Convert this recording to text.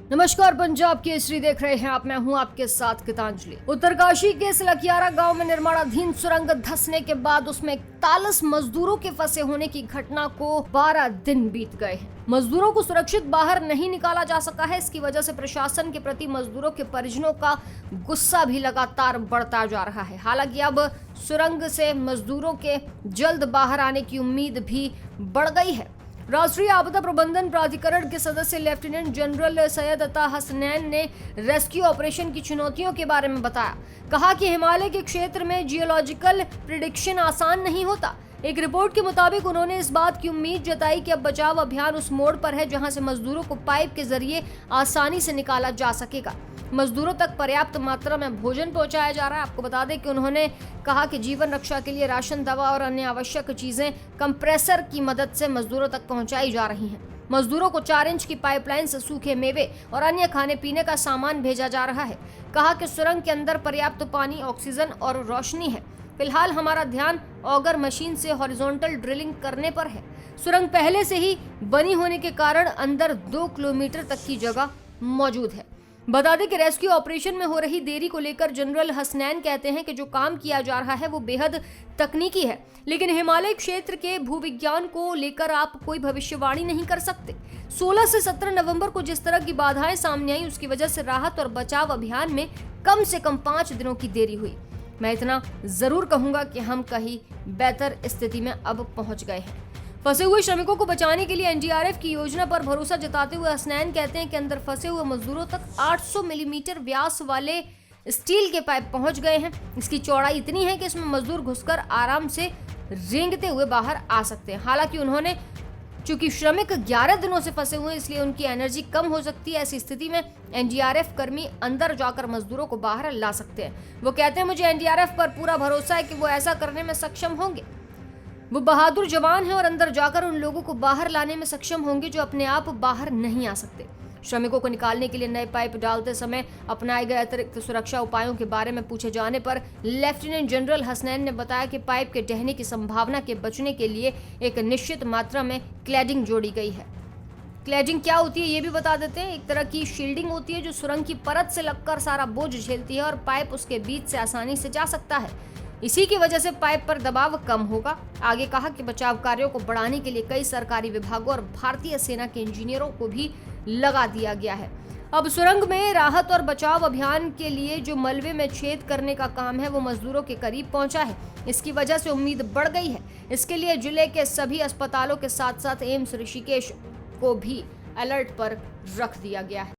नमस्कार, पंजाब केसरी देख रहे हैं आप। मैं हूं आपके साथ गीतांजलि। उत्तरकाशी के सिलकियारा गांव में निर्माणाधीन सुरंग धंसने के बाद उसमें 41 मजदूरों के फंसे होने की घटना को 12 दिन बीत गए हैं। मजदूरों को सुरक्षित बाहर नहीं निकाला जा सका है। इसकी वजह से प्रशासन के प्रति मजदूरों के परिजनों का गुस्सा भी लगातार बढ़ता जा रहा है। हालांकि अब सुरंग से मजदूरों के जल्द बाहर आने की उम्मीद भी बढ़ गई है। राष्ट्रीय आपदा प्रबंधन प्राधिकरण के सदस्य लेफ्टिनेंट जनरल सैयद अता हसनैन ने रेस्क्यू ऑपरेशन की चुनौतियों के बारे में बताया। कहा कि हिमालय के क्षेत्र में जियोलॉजिकल प्रिडिक्शन आसान नहीं होता। एक रिपोर्ट के मुताबिक उन्होंने इस बात की उम्मीद जताई कि अब बचाव अभियान उस मोड़ पर है जहां से मजदूरों को पाइप के जरिए आसानी से निकाला जा सकेगा। मजदूरों तक पर्याप्त मात्रा में भोजन पहुंचाया जा रहा है। आपको बता दें कि उन्होंने कहा कि जीवन रक्षा के लिए राशन, दवा और अन्य आवश्यक चीजें कंप्रेसर की मदद से मजदूरों तक पहुंचाई जा रही हैं। मजदूरों को 4 इंच की पाइपलाइन से सूखे मेवे और अन्य खाने पीने का सामान भेजा जा रहा है। कहा कि सुरंग के अंदर पर्याप्त पानी, ऑक्सीजन और रोशनी है। फिलहाल हमारा ध्यान ऑगर मशीन से हॉरिजॉन्टल ड्रिलिंग करने पर है। सुरंग पहले से ही बनी होने के कारण अंदर 2 किलोमीटर तक की जगह मौजूद है। बता दें कि रेस्क्यू ऑपरेशन में हो रही देरी को लेकर जनरल हसनैन कहते हैं कि जो काम किया जा रहा है वो बेहद तकनीकी है, लेकिन हिमालय क्षेत्र के भूविज्ञान को लेकर आप कोई भविष्यवाणी नहीं कर सकते। 16 से 17 नवंबर को जिस तरह की बाधाएं सामने आई उसकी वजह से राहत और बचाव अभियान में कम से कम 5 दिनों की देरी हुई। मैं इतना जरूर कहूंगा कि हम कहीं बेहतर स्थिति में अब पहुंच गए हैं। फंसे हुए श्रमिकों को बचाने के लिए एनडीआरएफ की योजना पर भरोसा जताते हुए हसनैन कहते हैं कि अंदर फंसे हुए मजदूरों तक 800 मिलीमीटर व्यास वाले स्टील के पाइप पहुंच गए हैं। इसकी चौड़ाई इतनी है कि इसमें मजदूर घुसकर आराम से रेंगते हुए बाहर आ सकते हैं। हालांकि उन्होंने चूंकि श्रमिक 11 दिनों से फंसे हुए हैं इसलिए उनकी एनर्जी कम हो सकती है। ऐसी स्थिति में एनडीआरएफ कर्मी अंदर जाकर मजदूरों को बाहर ला सकते हैं। वो कहते हैं, मुझे एनडीआरएफ पर पूरा भरोसा है कि वो ऐसा करने में सक्षम होंगे। वो बहादुर जवान हैं और अंदर जाकर उन लोगों को बाहर लाने में सक्षम होंगे जो अपने आप बाहर नहीं आ सकते। श्रमिकों को निकालने के लिए नए पाइप डालते समय अपनाए गए अतिरिक्त सुरक्षा उपायों के बारे में पूछे जाने पर लेफ्टिनेंट जनरल हसनैन ने बताया कि पाइप के ढहने की संभावना के बचने के लिए एक निश्चित मात्रा में क्लैडिंग जोड़ी गई है। क्लैडिंग क्या होती है ये भी बता देते हैं। एक तरह की शील्डिंग होती है जो सुरंग की परत से लगकर सारा बोझ झेलती है और पाइप उसके बीच से आसानी से जा सकता है। इसी की वजह से पाइप पर दबाव कम होगा। आगे कहा कि बचाव कार्यों को बढ़ाने के लिए कई सरकारी विभागों और भारतीय सेना के इंजीनियरों को भी लगा दिया गया है। अब सुरंग में राहत और बचाव अभियान के लिए जो मलबे में छेद करने का काम है वो मजदूरों के करीब पहुंचा है। इसकी वजह से उम्मीद बढ़ गई है। इसके लिए जिले के सभी अस्पतालों के साथ साथ एम्स ऋषिकेश को भी अलर्ट पर रख दिया गया है।